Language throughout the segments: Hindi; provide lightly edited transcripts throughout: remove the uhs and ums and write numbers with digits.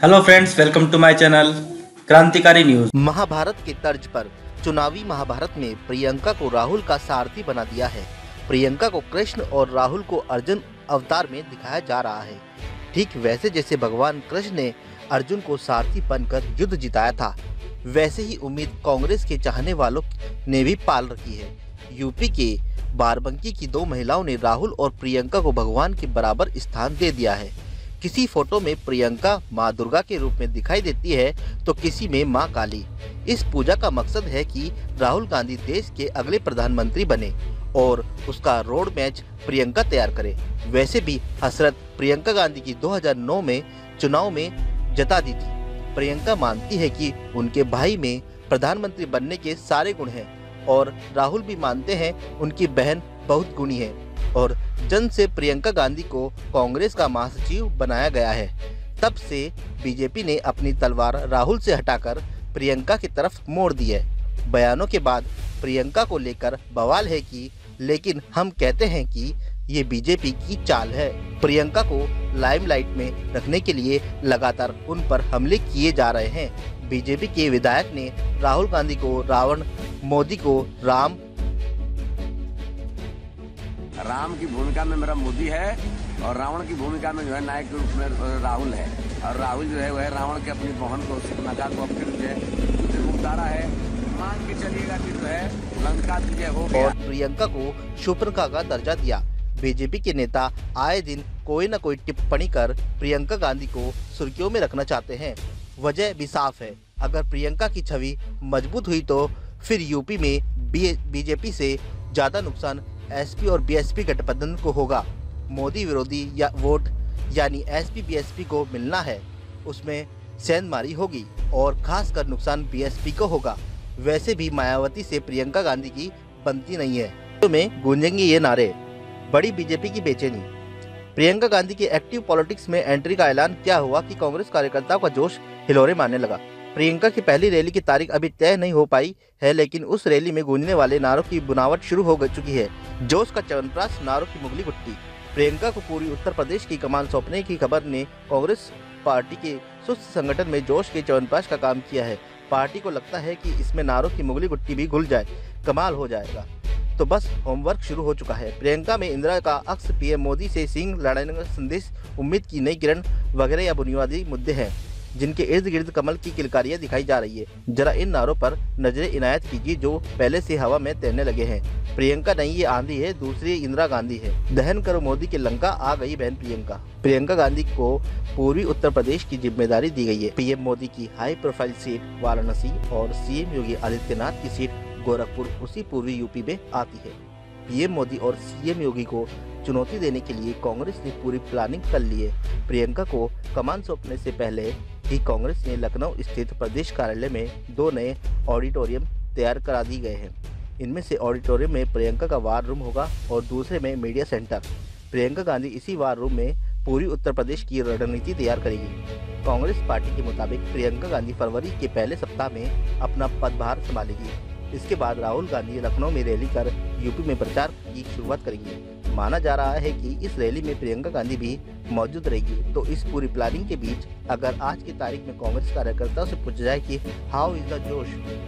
Hello friends, welcome to my channel Krantikari news. Mahabharata के तर्ज पर चुनावी महाभारत में प्रियंका को राहुल का सारथी बना दिया है। प्रियंका को कृष्ण और राहुल को अर्जुन अवतार में दिखाया जा रहा है। ठीक वैसे जैसे भगवान कृष्ण ने अर्जुन को सारथी बनकर युद्ध जिताया था, वैसे ही उम्मीद कांग्रेस के चाहने वालों ने भी पाल रखी है। यूपी के बाराबंकी की दो महिलाओं ने राहुल और प्रियंका को भगवान के बराबर स्थान दे दिया है। किसी फोटो में प्रियंका माँ दुर्गा के रूप में दिखाई देती है तो किसी में माँ काली। इस पूजा का मकसद है कि राहुल गांधी देश के अगले प्रधानमंत्री बने और उसका रोड मैच प्रियंका तैयार करे। वैसे भी हसरत प्रियंका गांधी की 2009 में चुनाव में जता दी थी। प्रियंका मानती है कि उनके भाई में प्रधानमंत्री बनने के सारे गुण हैं और राहुल भी मानते हैं उनकी बहन बहुत गुणी है और जन से प्रियंका गांधी को कांग्रेस का महासचिव बनाया गया है। तब से बीजेपी ने अपनी तलवार राहुल से हटाकर प्रियंका की तरफ मोड़ दी है। बयानों के बाद प्रियंका को लेकर बवाल है कि लेकिन हम कहते हैं कि ये बीजेपी की चाल है। प्रियंका को लाइमलाइट में रखने के लिए लगातार उन पर हमले किए जा रहे हैं। बीजेपी के विधायक ने राहुल गांधी को रावण, मोदी को राम की भूमिका में मेरा मोदी है और रावण की भूमिका में जो है नायक के रूप में राहुल है। और राहुल जो है वह रावण के अपनी बहन को शिवनागा को फिर जो है उतारा है। मान के चलिएगा कि जो है लंका विजय हो गया। और प्रियंका को शूर्पणखा का दर्जा दिया। बीजेपी के नेता आए दिन कोई न कोई टिप्पणी कर प्रियंका गांधी को सुर्खियों में रखना चाहते हैं। वजह भी साफ है, अगर प्रियंका की छवि मजबूत हुई तो फिर यूपी में बीजेपी से ज्यादा नुकसान एसपी और बीएसपी गठबंधन को होगा। मोदी विरोधी या वोट यानी एसपी बीएसपी को मिलना है, उसमें सेंधमारी होगी और खासकर नुकसान बीएसपी को होगा। वैसे भी मायावती से प्रियंका गांधी की बनती नहीं है। तो में गूंजेंगे ये नारे, बड़ी बीजेपी की बेचैनी। प्रियंका गांधी के एक्टिव पॉलिटिक्स में एंट्री का ऐलान क्या हुआ कि कांग्रेस कार्यकर्ताओं का जोश हिलोरे मारने लगा। प्रियंका की पहली रैली की तारीख अभी तय नहीं हो पाई है, लेकिन उस रैली में गूंजने वाले नारों की बुनावट शुरू हो चुकी है। जोश का च्यवनप्राश, नारों की मुगली गुट्टी। प्रियंका को पूरी उत्तर प्रदेश की कमान सौंपने की खबर ने कांग्रेस पार्टी के सुस्त संगठन में जोश के च्यवनप्राश का काम किया है। पार्टी को लगता है कि इसमें नारों की मुगली गुट्टी भी घुल जाए, कमाल हो जाएगा। तो बस होमवर्क शुरू हो चुका है। प्रियंका में इंदिरा का अक्स, पीएम मोदी से सिंह लड़ाने का संदेश, उम्मीद की नई किरण वगैरह या बुनियादी मुद्दे हैं जिनके इर्द गिर्द कमल की किलकारियां दिखाई जा रही है। जरा इन नारों पर नजरें इनायत कीजिए जो पहले से हवा में तैरने लगे हैं। प्रियंका नहीं ये आंधी है, दूसरी इंदिरा गांधी है। दहन करो मोदी की लंका, आ गई बहन प्रियंका। प्रियंका गांधी को पूर्वी उत्तर प्रदेश की जिम्मेदारी दी गई है। पीएम मोदी की हाई प्रोफाइल सीट वाराणसी और सीएम योगी आदित्यनाथ की सीट गोरखपुर उसी पूर्वी यूपी में आती है। पीएम मोदी और सीएम योगी को चुनौती देने के लिए कांग्रेस ने पूरी प्लानिंग कर ली है। प्रियंका को कमान सौंपने से पहले ही कांग्रेस ने लखनऊ स्थित प्रदेश कार्यालय में 2 नए ऑडिटोरियम तैयार करा दिए गए हैं। इनमें से ऑडिटोरियम में प्रियंका का वार रूम होगा और दूसरे में मीडिया सेंटर। प्रियंका गांधी इसी वार रूम में पूरी उत्तर प्रदेश की रणनीति तैयार करेगी। कांग्रेस पार्टी के मुताबिक प्रियंका गांधी फरवरी के पहले सप्ताह में अपना पदभार संभालेगी। इसके बाद राहुल गांधी लखनऊ में रैली कर यूपी में प्रचार की शुरुआत करेंगे। माना जा रहा है कि इस रैली में प्रियंका गांधी भी मौजूद रहेगी। तो इस पूरी प्लानिंग के बीच अगर आज की तारीख में कांग्रेस कार्यकर्ताओं से पूछा जाए कि हाउ इज द जोश,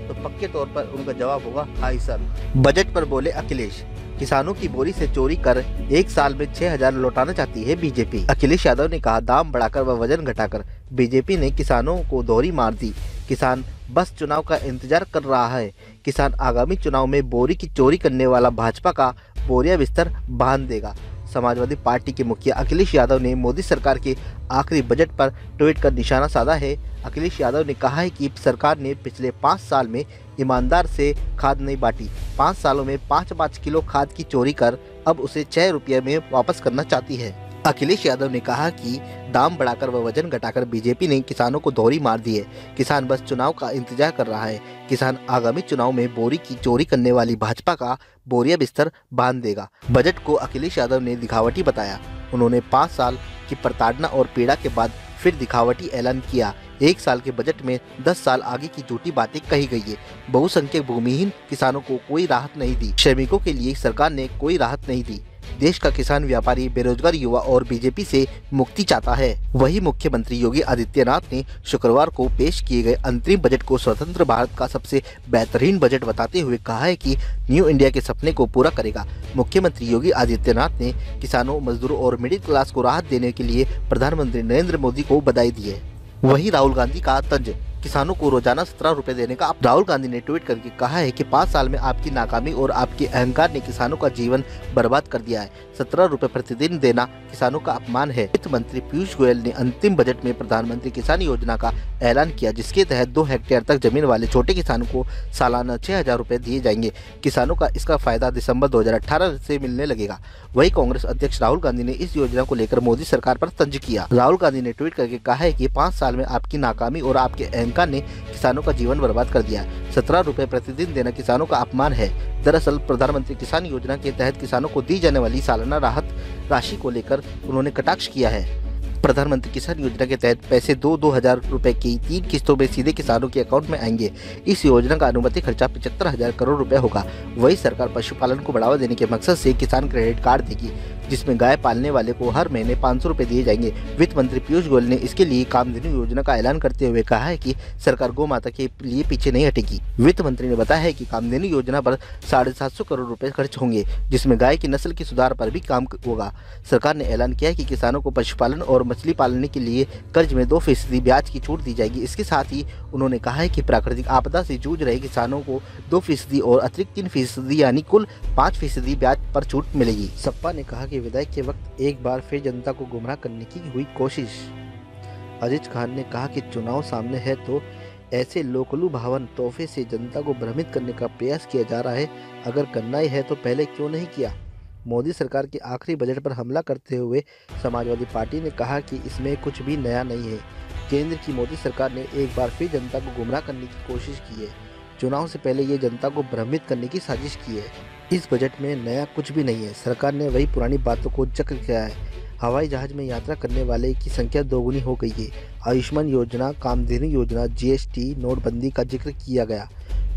तो पक्के तौर पर उनका जवाब होगा हाई सर। बजट पर बोले अखिलेश, किसानों की बोरी से चोरी कर 1 साल में 6000 लौटाना चाहती है बीजेपी। अखिलेश यादव ने कहा, दाम बढ़ाकर व वजन घटाकर बीजेपी ने किसानों को दोहरी मार दी। किसान बस चुनाव का इंतजार कर रहा है। किसान आगामी चुनाव में बोरी की चोरी करने वाला भाजपा का बोरिया बिस्तर बांध देगा। समाजवादी पार्टी के मुखिया अखिलेश यादव ने मोदी सरकार के आखिरी बजट पर ट्वीट कर निशाना साधा है। अखिलेश यादव ने कहा है कि सरकार ने पिछले 5 साल में ईमानदार से खाद नहीं बांटी। 5 सालों में 5-5 किलो खाद की चोरी कर अब उसे 6 रुपये में वापस करना चाहती है। अखिलेश यादव ने कहा कि दाम बढ़ाकर व वजन घटाकर बीजेपी ने किसानों को दोहरी मार दी है। किसान बस चुनाव का इंतजार कर रहा है। किसान आगामी चुनाव में बोरी की चोरी करने वाली भाजपा का बोरिया बिस्तर बांध देगा। बजट को अखिलेश यादव ने दिखावटी बताया। उन्होंने 5 साल की प्रताड़ना और पीड़ा के बाद फिर दिखावटी ऐलान किया। 1 साल के बजट में 10 साल आगे की झूठी बातें कही गई है। बहुसंख्यक भूमिहीन किसानों को कोई राहत नहीं दी। श्रमिकों के लिए सरकार ने कोई राहत नहीं दी। देश का किसान, व्यापारी, बेरोजगार युवा और बीजेपी से मुक्ति चाहता है। वहीं मुख्यमंत्री योगी आदित्यनाथ ने शुक्रवार को पेश किए गए अंतरिम बजट को स्वतंत्र भारत का सबसे बेहतरीन बजट बताते हुए कहा है कि न्यू इंडिया के सपने को पूरा करेगा। मुख्यमंत्री योगी आदित्यनाथ ने किसानों, मजदूरों और मिडिल क्लास को राहत देने के लिए प्रधानमंत्री नरेंद्र मोदी को बधाई दी है। वहीं राहुल गांधी का तंज, किसानों को रोजाना 17 रुपए देने का। राहुल गांधी ने ट्वीट करके कहा है कि 5 साल में आपकी नाकामी और आपके अहंकार ने किसानों का जीवन बर्बाद कर दिया है। 17 रुपए प्रतिदिन देना किसानों का अपमान है। वित्त मंत्री पीयूष गोयल ने अंतिम बजट में प्रधानमंत्री किसान योजना का ऐलान किया, जिसके तहत 2 हेक्टेयर तक जमीन वाले छोटे किसानों को सालाना 6,000 रुपए दिए जाएंगे। किसानों का इसका फायदा दिसंबर 2018 से मिलने लगेगा। वहीं कांग्रेस अध्यक्ष राहुल गांधी ने इस योजना को लेकर मोदी सरकार पर तंज किया। राहुल गांधी ने ट्वीट करके कहा है कि 5 साल में आपकी नाकामी और आपके अहंकार ने किसानों का जीवन बर्बाद कर दिया है। 17 रुपए प्रतिदिन देना किसानों का अपमान है। दरअसल प्रधानमंत्री किसान योजना के तहत किसानों को दी जाने वाली सालाना राहत राशि को लेकर उन्होंने कटाक्ष किया है। प्रधानमंत्री किसान योजना के तहत पैसे 2,000 रुपए की 3 किस्तों में सीधे किसानों के अकाउंट में आएंगे। इस योजना का अनुमानित खर्चा 75,000 करोड़ रुपए होगा। वही सरकार पशुपालन को बढ़ावा देने के मकसद से किसान क्रेडिट कार्ड देगी, जिसमें गाय पालने वाले को हर महीने 500 रुपए दिए जाएंगे। वित्त मंत्री पीयूष गोयल ने इसके लिए कामधेनु योजना का ऐलान करते हुए कहा है कि सरकार गौ माता के लिए पीछे नहीं हटेगी। वित्त मंत्री ने बताया है कि कामधेनु योजना पर 750 करोड़ रुपए खर्च होंगे, जिसमें गाय की नस्ल के सुधार पर भी काम होगा। सरकार ने ऐलान किया है कि किसानों को पशुपालन और मछली पालने के लिए कर्ज में 2% ब्याज की छूट दी जाएगी। इसके साथ ही उन्होंने कहा है कि प्राकृतिक आपदा से जूझ रहे किसानों को 2% और अतिरिक्त 3% यानी कुल 5% ब्याज पर छूट मिलेगी। सपा ने कहा कि विदाई के वक्त एक बार फिर जनता को गुमराह करने की हुई कोशिश। अजीज खान ने कहा कि चुनाव सामने है तो ऐसे लोकलु भावन तोहफे से जनता को भ्रमित करने का प्रयास किया जा रहा है। अगर करना ही है तो पहले क्यों नहीं किया। मोदी सरकार के आखिरी बजट पर हमला करते हुए समाजवादी पार्टी ने कहा कि इसमें कुछ भी नया नहीं है। केंद्र की मोदी सरकार ने एक बार फिर जनता को गुमराह करने की कोशिश की है। चुनाव से पहले ये जनता को भ्रमित करने की साजिश की है। इस बजट में नया कुछ भी नहीं है। सरकार ने वही पुरानी बातों को जिक्र किया है। हवाई जहाज में यात्रा करने वाले की संख्या दोगुनी हो गई है। आयुष्मान योजना, कामधेनु योजना, GST, नोटबंदी का जिक्र किया गया।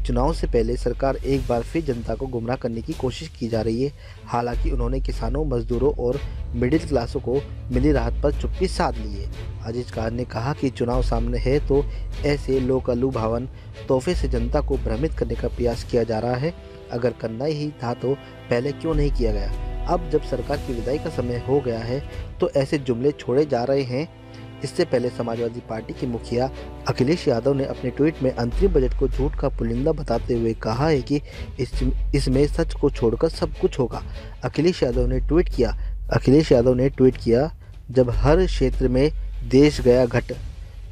चुनाव से पहले सरकार एक बार फिर जनता को गुमराह करने की कोशिश की जा रही है। हालांकि उन्होंने किसानों, मजदूरों और मिडिल क्लासों को मिली राहत पर चुप्पी साध ली है। अजीज खान ने कहा कि चुनाव सामने है तो ऐसे लोकलु भावन तोहफे से जनता को भ्रमित करने का प्रयास किया जा रहा है। अगर करना ही था तो पहले क्यों नहीं किया गया। अब जब सरकार की विदाई का समय हो गया है तो ऐसे जुमले छोड़े जा रहे हैं। इससे पहले समाजवादी पार्टी के मुखिया अखिलेश यादव ने अपने ट्वीट में अंतरिम बजट को झूठ का पुलिंदा बताते हुए कहा है कि इसमें सच को छोड़कर सब कुछ होगा। अखिलेश यादव ने ट्वीट किया, जब हर क्षेत्र में देश गया घट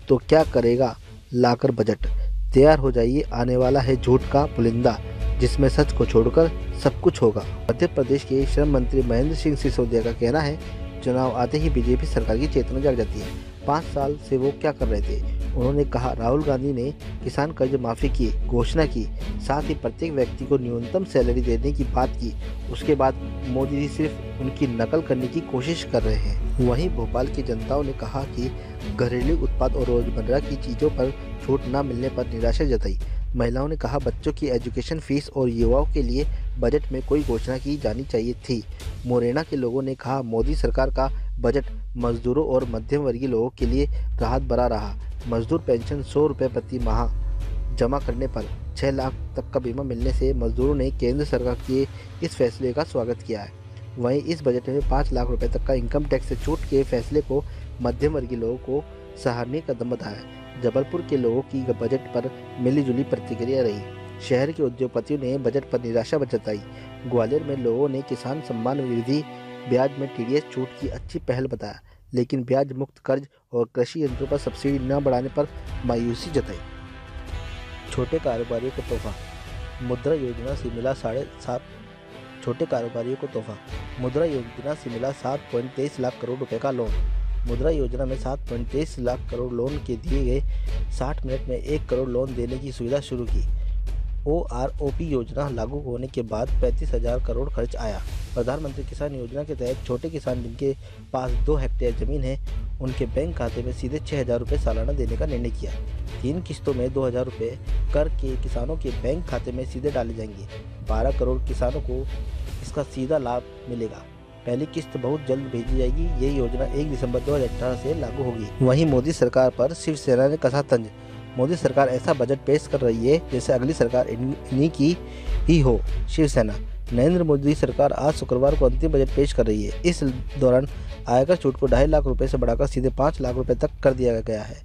तो क्या करेगा लाकर बजट। तैयार हो जाइए, आने वाला है झूठ का पुलिंदा, जिसमें सच को छोड़कर सब कुछ होगा। मध्य प्रदेश के श्रम मंत्री महेंद्र सिंह सिसोदिया का कहना है, चुनाव आते ही बीजेपी सरकार की चेतना जाग जाती है। 5 साल से वो क्या कर रहे थे। उन्होंने कहा, राहुल गांधी ने किसान कर्ज माफी की घोषणा की, साथ ही प्रत्येक व्यक्ति को न्यूनतम सैलरी देने की बात की। उसके बाद मोदी जी सिर्फ उनकी नकल करने की कोशिश कर रहे हैं। वहीं भोपाल की जनताओं ने कहा कि घरेलू उत्पाद और रोजमर्रा की चीज़ों पर छूट न मिलने पर निराशा जताई। महिलाओं ने कहा, बच्चों की एजुकेशन फीस और युवाओं के लिए बजट में कोई घोषणा की जानी चाहिए थी। मुरैना के लोगों ने कहा, मोदी सरकार का बजट मजदूरों और मध्यम वर्गीय लोगों के लिए राहत भरा रहा। मजदूर पेंशन 100 रुपये प्रति माह जमा करने पर 6 लाख तक का बीमा मिलने से मजदूरों ने केंद्र सरकार के इस फैसले का स्वागत किया है। वहीं इस बजट में 5 लाख रुपए तक का इनकम टैक्स से छूट के फैसले को मध्यम वर्गीय लोगों को सराहनीय कदम बताया। जबलपुर के लोगों की बजट पर मिलीजुली प्रतिक्रिया रही। शहर के उद्योगपतियों ने बजट पर निराशा जताई। ग्वालियर में लोगों ने किसान सम्मान निधि ब्याज में TDS छूट की अच्छी पहल बताया, लेकिन ब्याज मुक्त कर्ज और कृषि यंत्रों पर सब्सिडी न बढ़ाने पर मायूसी जताई। छोटे कारोबारियों को तोहफा, मुद्रा योजना से मिला 7.23 लाख करोड़ रुपए का लोन। मुद्रा योजना में 7.23 लाख करोड़ लोन के दिए गए 60 मिनट में 1 करोड़ लोन देने की सुविधा शुरू की। OROP योजना लागू होने के बाद 35,000 करोड़ खर्च आया। प्रधानमंत्री किसान योजना के तहत छोटे किसान जिनके पास 2 हेक्टेयर जमीन है, उनके बैंक खाते में सीधे 6,000 रुपये सालाना देने का निर्णय किया। 3 किस्तों में 2,000 रुपये कर के किसानों के बैंक खाते में सीधे डाले जाएंगे। 12 करोड़ किसानों को इसका सीधा लाभ मिलेगा। पहली किस्त बहुत जल्द भेजी जाएगी। ये योजना 1 दिसंबर 2018 से लागू होगी। वहीं मोदी सरकार पर शिवसेना ने कसा तंज। मोदी सरकार ऐसा बजट पेश कर रही है जैसे अगली सरकार इन्हीं की ही हो। शिवसेना। नरेंद्र मोदी सरकार आज शुक्रवार को अंतिम बजट पेश कर रही है। इस दौरान आयकर छूट को 2.5 लाख रुपए से बढ़ाकर सीधे 5 लाख रुपए तक कर दिया गया है।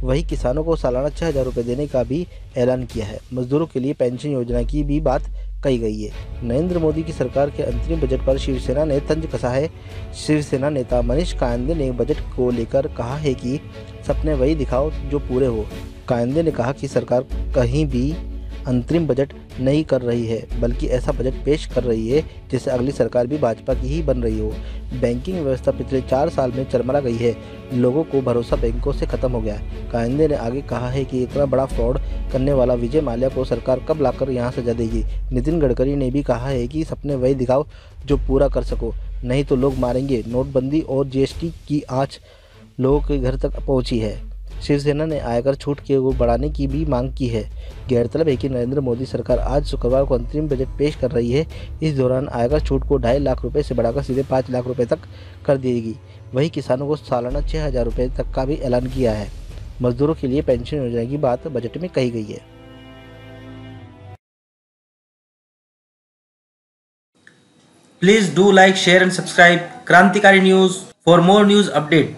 वहीं किसानों को सालाना 6,000 रुपये देने का भी ऐलान किया है। मजदूरों के लिए पेंशन योजना की भी बात कही गई है। नरेंद्र मोदी की सरकार के अंतरिम बजट पर शिवसेना ने तंज कसा है। शिवसेना नेता मनीष कायंदे ने बजट को लेकर कहा है कि सपने वही दिखाओ जो पूरे हो। कायंदे ने कहा कि सरकार कहीं भी अंतरिम बजट नहीं कर रही है, बल्कि ऐसा बजट पेश कर रही है जैसे अगली सरकार भी भाजपा की ही बन रही हो। बैंकिंग व्यवस्था पिछले 4 साल में चरमरा गई है। लोगों को भरोसा बैंकों से खत्म हो गया। कायंदे ने आगे कहा है कि इतना बड़ा फ्रॉड करने वाला विजय माल्या को सरकार कब लाकर यहां सजा देगी। नितिन गडकरी ने भी कहा है कि सपने वही दिखाओ जो पूरा कर सको, नहीं तो लोग मारेंगे। नोटबंदी और जीएसटी की आंच लोगों के घर तक पहुंची है। शिवसेना ने आयकर छूट को बढ़ाने की भी मांग की है। गौरतलब है कि नरेंद्र मोदी सरकार आज शुक्रवार को अंतरिम बजट पेश कर रही है। इस दौरान आयकर छूट को 2.5 लाख रुपए से बढ़ाकर सीधे 5 लाख रुपए तक कर देगी। वहीं किसानों को सालाना 6,000 रुपये तक का भी ऐलान किया है। मजदूरों के लिए पेंशन योजना की बात बजट में कही गई है। Please do like, share and subscribe Krantikari News for more news update.